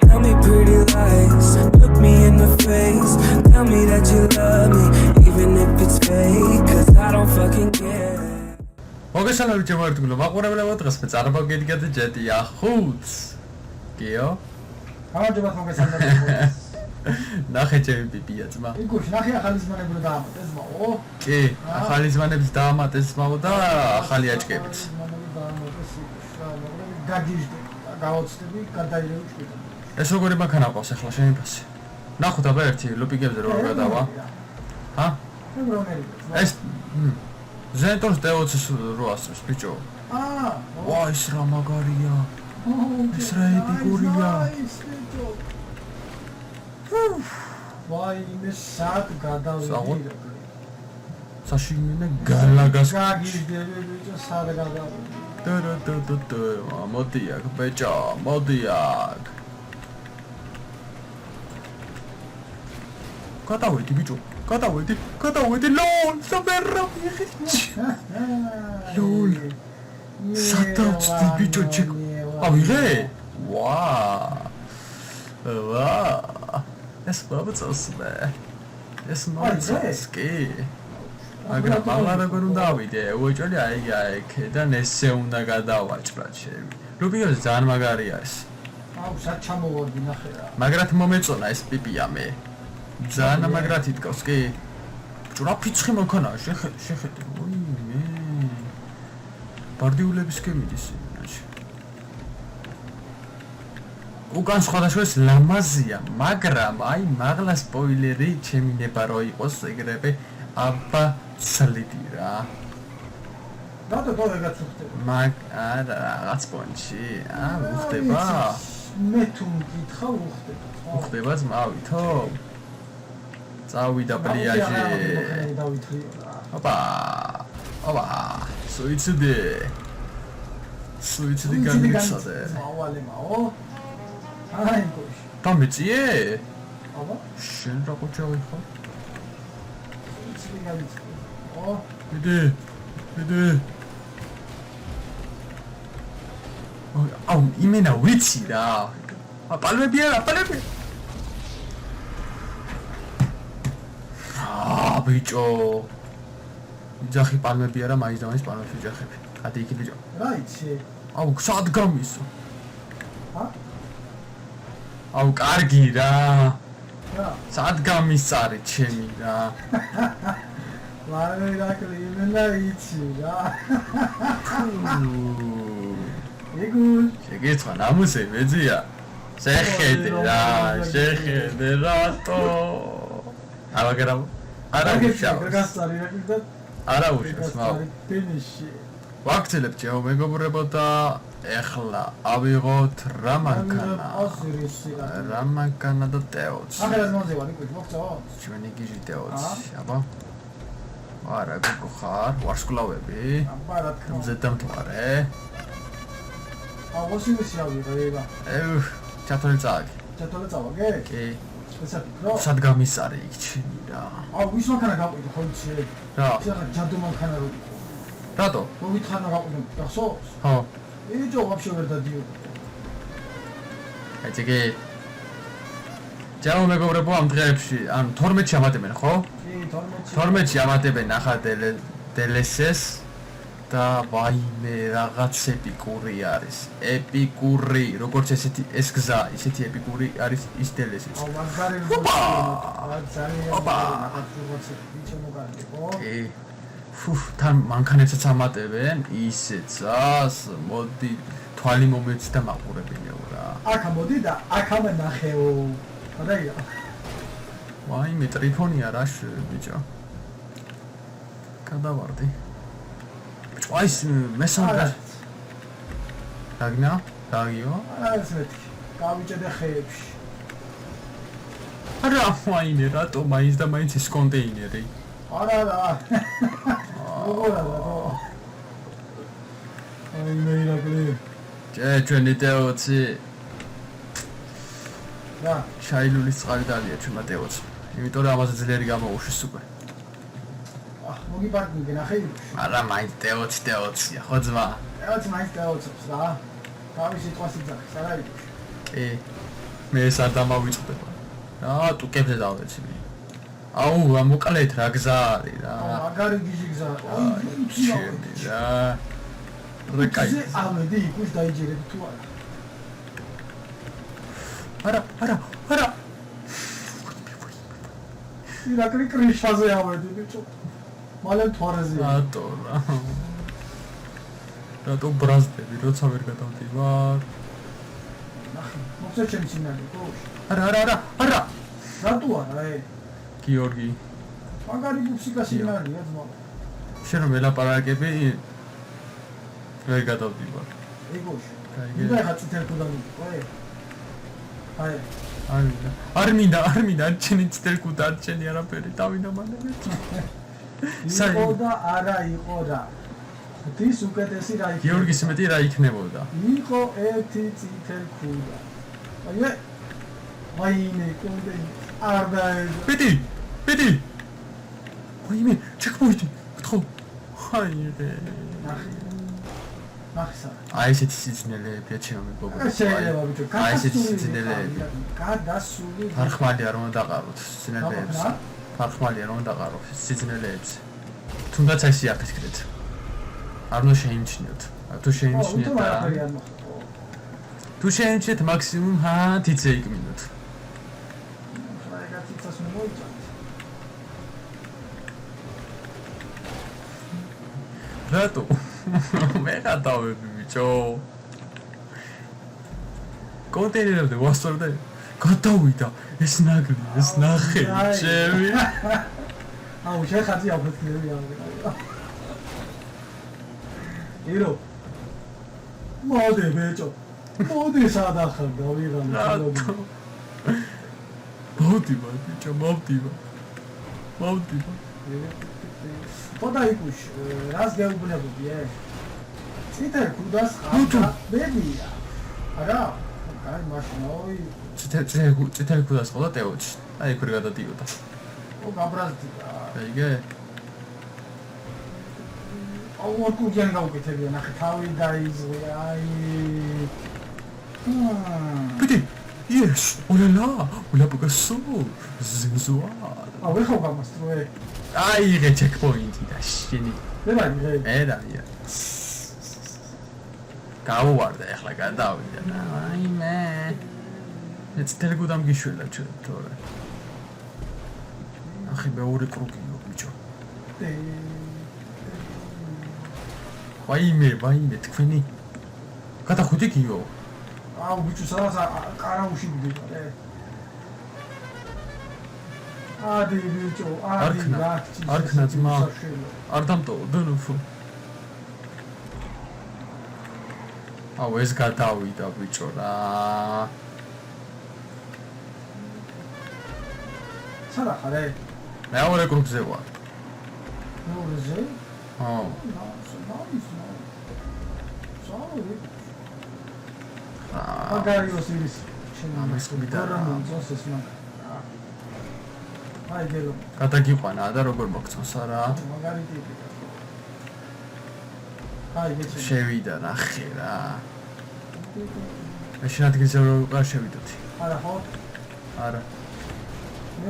Tell me pretty lies, look me in the face. Tell me that you love me, even if it's fake, cause I don't fucking care. მოგესალმებით ჩემო მაყურებლებო, დღეს მე წარმოგიდგენთ GTA 5. გიო? გამარჯობა მოგესალმებით. ნახე ჩემი პიპია ძმა. იგუში ნახე ახალი ზმანები დაამატეს მაო. კი, ახალი ზმანებს დაამატეს მაო და ახალი აჭკებით. გაგიჟდე, გავოცდები, გადაირევი ჭკიდა. ეს როგორი მანქანა ყავს ახლა შენი ფასი? ნახოთ აბა ერთი ლუპიგებზე როგორ გადავა. ჰა? ეს ზენტორს T20-ის რო ასწრებს ბიჭო. ვა ის რა მაგარია. ეს რა ეპიკურია. ვაი მე სად გადავიდი. საშინმენა გალაგას გაგიჟდები ბიჭო სად გადავიდი. მოდი აქ ბეჭო, მოდი აქ. გადავედი ბიჭო, გადავედი, ლოლ, საბერა მიხიჩ. ლოლ. სადავწდი ბიჭო ჩეკ. ავიღე? ვა. ეს ბაბწოს მე. ეს მოიწეს კი. მაგრამ აღარ როგორ უნდა ავიდე, უეჭველი აი ქედან ესე უნდა გადავაჭრა ჩემი. რუბიოზე ძალიან მაგარია ეს. აუ სად ჩამოვარდი ნახე რა. მაგრად მომეწონა ეს პიპია მე. ძალიან მაგრად იტკავს კი. ჭრა ფიცხი მანქანაა შეხედე. ოი მე. ბარდიულების გემიდის ინაში. უკან სხვადასხვა ლამაზია, მაგრამ აი მაღლა სპოილერი ჩემი ნება რო იყოს ეგრევე აბა სლიდი რა. რატო დავეგაც ხდება? არა რაღაც პონჩი. უხდება? მე თუ მკითხავ უხდება. უხდება ძმავითო? წავიდა პლიაჟი. ოპა. სუიციდე გამიცადე. მაო. აი გოშ. დამეწიე? აბა, შენ რა ყოჩავი ხო? სუიციდე გამიცადე. იდე. აუ, იმენა ვიცი რა. პალმები. ბიჭო. იძახი პალმები არა, მაინც და მაინც პალმებს იძახები. კადი იქ ბიჭო. რა იცი? აუ, სად გამისო? ჰა? აუ, კარგი რა. რა? სად გამისწარი ჩემი რა. ლარი რაკლი იმენა იცი რა. ეგულ შეგეცვა ნამუსე მეძია. შეხედე რატო. აღარამ არა უშავს. არა უშავს მაო. ფინიში. ვაქცელებ ჩემო მეგობრებო და ეხლა ავიღოთ რა მანქანა და T20. ახლა მოზევარი გვიქცევა? ჩვენი გიჟი T20. აბა. არა გოგო ხარ, ვარსკვლავები. აბა რა თქმა უნდა. ზედამთვარე. ვოსიმისი ავიღე. ჩათოლი წააგე. ჩათოლი წავაგე? კი. ესაკითხო? სად გამისარი იქ ჩემი რა. ვის მანქანა გაყვიდე ხო იცი? რა? შეიძლება ჯადო მანქანა რო იყო. რატო? მოგითხარნა გაყვიდე, გახსოვს? ხო. იჯო ვაფშე ვერ დადიოდი. ეციკი. ჯაო მეგობრებო ამ დღეებში, ან 12-ში ამატებენ, ხო? კი, 12-ში. 12-ში ამატებენ ახლა DLSS და ვაიმე რაღაც ეპიკური არის. ეპიკური, როგორც ესეთი ეს გზა, ისეთი ეპიკური არის ის DLSS. აუ მაგარი როგორია. ძალიან მაგარი ბიჭო მოგარდი, ხო? კი. თან მანქანებსაც ამატებენ, ისეცას, მოდი თვალი მომეც და მაყურებინეო რა. აქა მოდი და აქა ნახეო. გადაია. ვაიმე ტრიფონია რა ბიჭო. გადავარდი. აი მესამე დაგნა დაგიო არა ეს მეთქი გავიჭედე ხეებში არა ვაიმე რატო მაინც და მაინც ეს კონტეინერი არა აი მე ირაკლი ჩვენი T20 რა შაილულის წყალი დალია ჩვენმა T20 იმიტომ რომ ამაზე ძლიერი გამოუშვეს უკვე მოგიბარგინე ნახე არა მაინც T20-ია ხო ძმა T20 მაინც T20-ს რა თავი სიტყვას იძახის არა იგივე კი მე ეს არ დამავიწყდება რა ტუკებზე დავეცი აუ მოკალეთ რა გზა არის რა აგარი გიჟი გზა ჩემი რა რეკაი ამედი იქ დაიჯერებ თუ არა არა ირაკლი კრიშაზე ავედი ბიჭო მალე თვარეზე რატო რატო ბრაზდები როცა ვერ გადავდივარ მოხდა ჩემი სინანი ხო არა რატო არა გიორგი მაგარი მუსიკა სინანია ძმა შენ რომ ელაპარაკები ვერ გადავდივარ ეგოში იდა ხა წითელ კუდანი არ მინდა ჩემი წითელ კუდა არ ჩემი არაფერი დავიდა მანე იყო და არა იყო რა დის უკეთესი რა იქნება გიორგის მეტი რა იქნებოდა იყო ერთი წითელ კუდა ვაიმე კონდე არდაეჟა პიტი ვაიმე ჩეკპოინტი ხო ხაირე ნახსა აი ესეთი სიცნელეებია ჩემო მეგობრო შეიძლება ბიჭო აი ესეთი სიცნელეები გადასული ფარხმალია რომ დაყაროთ სიცნელეებს ფარხმალია რომ დაყარო სიცნელეებს თუნდაც აი სიაფეთქრეთ არ უნდა შეიმჩნიოთ თუ შეიმჩნიეთ თუ შეიმჩნიეთ მაქსიმუმ 10 მინუტ რატო მე გადავები ბიჭო კონტეინერებზე ვასწორდა გადავიდა ეს ნაგლი ეს ნახე ჩემი აუ შეხაცი აფეთქები ამერა ირო მოდი ბიჭო მოდი სადახარ დავიღალე მოდი ბიჭო მოდი ხოდა იკუშ რას გეუბნებოდი წითელ კუდას ხარ ბებია არა აი მაშინოი წითელ კუდას ყოდა ტეოჩი აი იქ ვერ გადადიოდა ო გაბრაზდია აიგე აუ კუგიან გავკეთებია ნახე თავი დაიზღე აი პიტი yes ოლალა ულაპუკასო ზინზუა აუ ეხო გამასტროე აი რე ჩეკპოინტი და შენი ერაია გავუვარდა ახლა გადავიდა აი მე ეს ტელეგუდამ გიშველა თორე ახი მე ორი კრუკიო ბიჭო ვაიმე თქვენი გადახუდი გიო აუ ბიჭო სადაც კარაუში გიდე ადი ბიჭო არქნა ძმა არ დამტოვდა ნუ აუ ეს გადავიდა ბიჭო რა სადა ხარე მეორე კრუკზე ვარ ნორზე აუ აგარიოს ის ამას მიდარა ძოსეს მაგ აი გელო გადაგიყვანა და როგორ მოგწონს არა მაგარი ტიპი აი გეჩი შევიდა ნახე რა მაშინ ადგილზე არ შევიდოდი არა ხო არა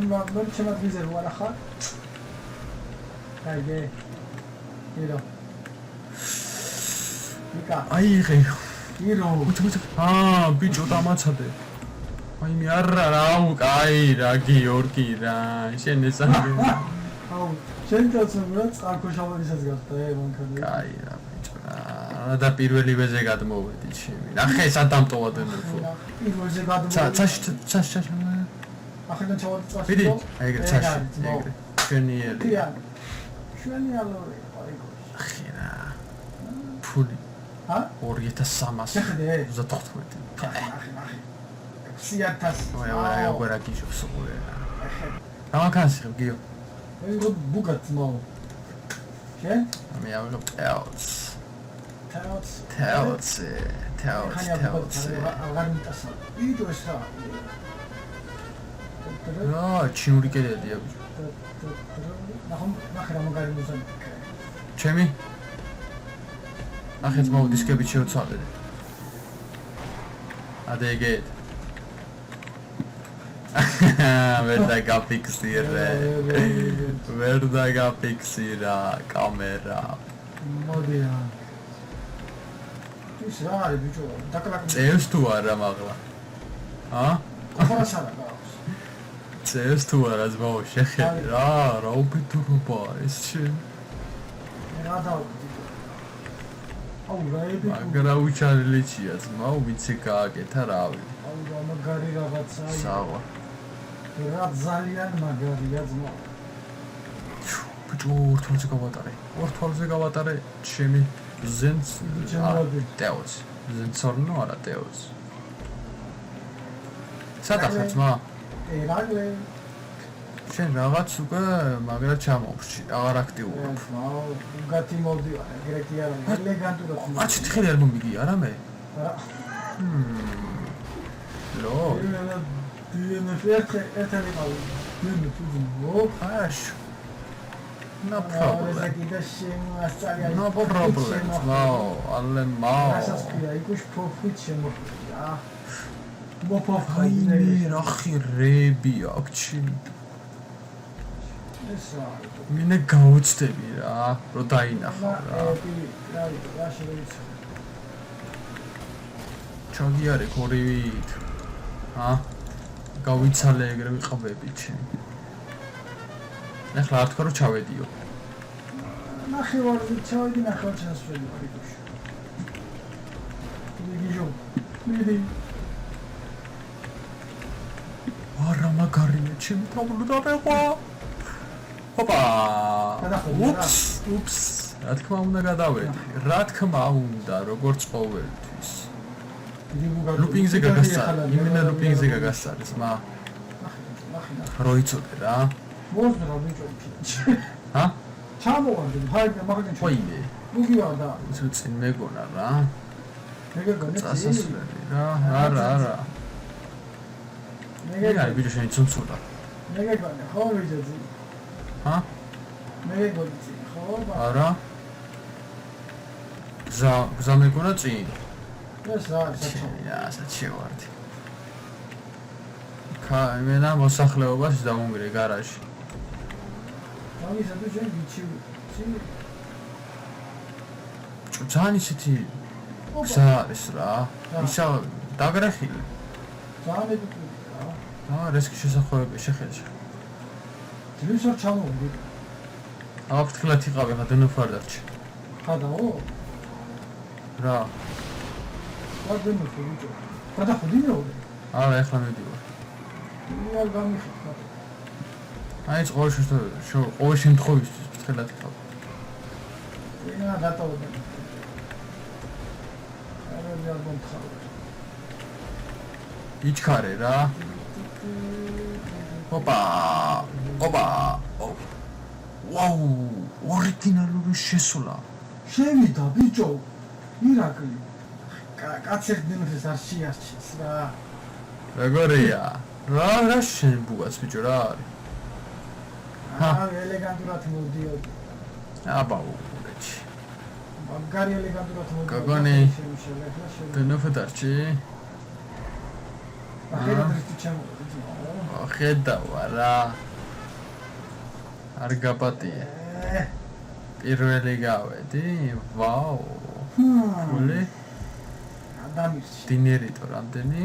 მე ჩემ ადგილზე ვარ ახლა აი ге ირო იკა აი ღე ირო ბიჭო დამაცადე აი მე არა რა უკაი რა გიორგი რა შენ ეს აუ შენ წავსებია წყარქოშავებისაც გახდა მანქანა აი რა ბიჭო რა და პირველი ვეზე გადმოვედი ჩემი ნახე სადამტოვა დენერფო პირველზე გადმოვედი ჩაშ ახლა ჩავდი წაში ვიდი ეგრე ჩაში ეგრე შენიერი შვენიალორი ახი რა ფული 2300 სიათას აი აგერა გიჟობს უყურე გამაქანსი გიო ეგ ბუგათ მაო შენ მე ავიღებ თეოც აღარ მიტასა იდო ეს რა ჩინური კედელია ნახე რა მაგარი მუზიკა ჩემი ახეთ მოვ დისკებით შევცვალე ადეგეთ ვერ დაგაფიქსირე. ვერ დაგაფიქსირა კამერა. მოდი რა. ის რა არის ბიჭო? დაკრაკი. წევს თუ არა მაღლა? ახალას არა გაქვს. წევს თუ არა ზმაო შეხედე რა უბედურობა ეს შენ. რა დავდი. აუ რაები. მაგრამ უჩარლიჩია ზმაო ვიცი გააკეთა რავი. აუ რა მაგარი რაღაცაა. სავა. რა ძალიან მაგარია ზმაო. ბიჭო ორთვალზე გავატარე. ორთვალზე გავატარე ჩემი ზენს ტეოს. ზენსორნო არა ტეოს. სადახაც მა? რაგლე. შენ რაღაც უკვე მაგრა ჩამოვში, აღარ აქტიურობ. აუ უგათი მოვდივარ, ეგრეთი არა, ელეგანტურად. აჩი თხელი არ მომიგი არა მე? ლო. აშ. No problem. No problem. No, alle mal. აი რა ხირები აქჩი. მინე გაუწდები რა, რომ დაინახო რა. ჩაგიარე ხორივით. გავიცალე ეგრე ვიყავები ჩემ. ახლა არ თქვა რომ ჩავედიო. ნახევარ ჩავედი ნახევარ ჩასველი ხიდოში. მიგიჟო. მიდი. არა მაგარია ჩემ თავლო დაბეღვა. ოპა. უპს. რა თქმა უნდა გადავედი. რა თქმა უნდა როგორც ყოველთვის. ლუპინგზე გაგასწარ. იმენა ლუპინგზე გაგასწარეს მა. ნახე. როიცოდე რა. მოძრა ბიჭო. ჩამოვარდი, მაგალითად ხოიმე. მოგივარ და წინ მეგონა რა. მეგონა წასასვლელი რა. არა. მეგონა ბიჭო შენ ცუნცულა. მეგონა ხო ვიძე. მეგონა ხო? არა. გზა მეგონა წინ. ეს რა საჩო. საჩევარდი. იმენა მოსახლეობას დავუმგრე გარაჟში. ამისა თუ შენ გიჩი. ძალიან ისეთი გზა არის რა. ისა დაგრეხილი. ძალიან ედუკი რა. რესკი შესახვევები შეხედე. თვითონ ჩამოვიდი. აფრთხილად იყავი ხა დნფარდარჩი. ხადაო? რა. ვადემო ბიჭო. გადახვდი რა? არა ეხლა მიდივარ. არ გამიხდა. აი ეს ყოველ შემთხვევისთვის ფრთხილად იყავ. ენა დატოვდა. არა არ მომხარ. იჩქარე რა. ოპა. ვაუ, ორიგინალური შესულა. შევიდა ბიჭო. ირაკლი. კაცერდნებს არ შეარჩეს რა. როგორია? რა შენ ბუგას ბიჭო რა არის? ელეგანტურად მოდიოდი. აბაუ, რეჩი. მაგარი ელეგანტურად მოდიოდი. გოგონი. დნფდარჩი? ხედავა რა. არ გაპატიე. პირველი გავედი. ვაუ. ფული? ადამიანში. დინერიტო რამდენი?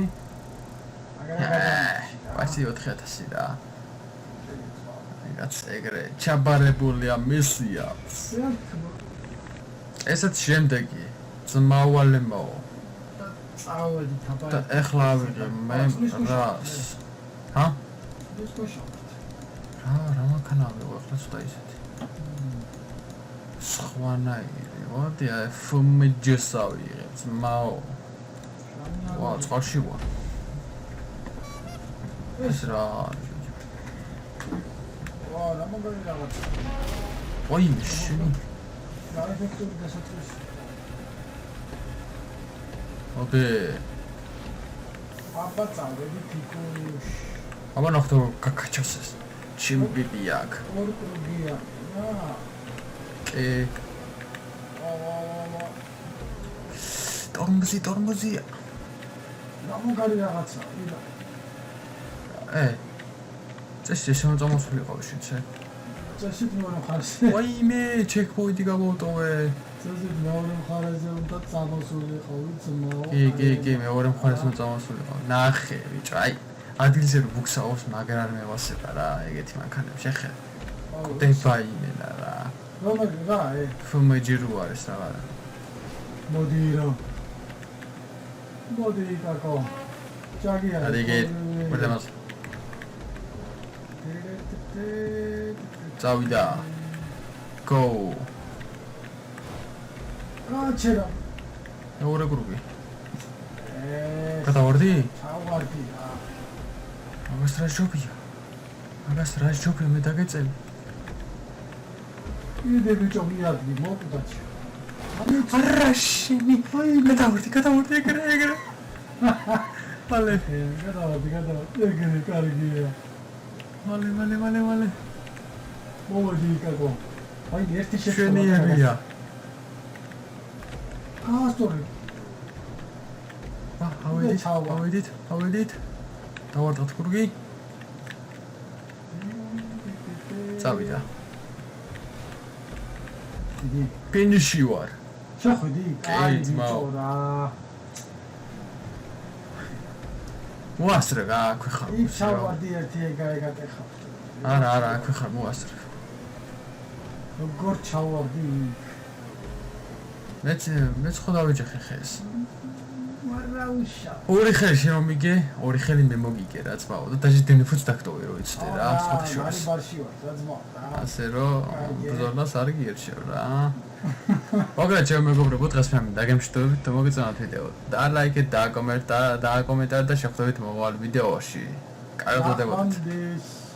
პასი 4000 რა. რაც ეგრე ჩაბარებულია მისია. ესეც შემდეგი. ძმავალემო. წავედი თაბა. და ეხლა ავიღე მე რას? რა მაქანა ავიღე ახლა ცოტა ისეთი. სხვანაირი. მოდი აი FMJ-ს ავიღე ძმაო. ვა წყალში ვარ. ეს რა არის? ვა რა მაგარი რაღაცა. ой შენი. რა ეფექტური დასაწყისი. ოდე. აბა წავედი თიკუშ. აბა ნახტო კაკაჩოსეს. ჩიმბიბიაკ. ორკრუგია. კი. ტორმოზი. რა მაგარი რაღაცა. წესი ესე მოწამოსულიყავ შენცე. წესით მეორე მხარეს. ვაიმე, ჩეკპოინტი გამოვტოვე. წესით მეორე მხარეზე უნდა წამოსულიყო, ძმაო. კი, მეორე მხარეს მოწამოსულიყავ. ნახე, ბიჭო, აი, ადგილზე რო ბუქსაობს, მაგრამ არ მევასება რა, ეგეთი მანქანები შეხე. დებაიმენა რა. რომელი რა, ფმეჯირო არის რა. მოდი კაკო. ჯაგია. ადიგე, მოდემას. წავიდა. Go. გაჩერა. მეორე გრუპი. გადავარდი? ჩავარდი რა. მაგას რა ჯობია? მე დაგეწევი. იდე ბიჭო მიადგი მოკვდაჩი. არა შენი. გადავარდი ეგრე. მალე. გადავარდი ეგრე კარგია. მალე. მოდი კაკო. აი ერთი შენიებია. ასტორი. ავედით. დავარდოთ კურგი. წავიდა. ფინიში ვარ. შეხვედი? აი ძმაო რა. მოასწრე რა, აქვე ხარ. იქ ჩავარდი ერთი ეგაიგატეხა. არა, აქვე ხარ, მოასწრე. როგორ ჩავარდი? მეც ხო დავეჯახე ხეს. მარაუშა. ორი ხელი შემომიგე, ორი ხელი მე მოგიგე რა ძმაო და დაჟე დენიფუც დაგტოვე რო იცოდე რა, სხვათა შორის. აი ბარში ვარ რა ძმაო რა. ასე რომ ბრძოლას არ გიერჩევ რა. მოგრა ჩემ მეგობრებო, დღეს მე დაგემშვიდობებით და მოგეწონათ ვიდეო. და ლაიქეთ და კომენტარით და შეხვდებით მომავალ ვიდეოში. კარგად ვდებოდეთ.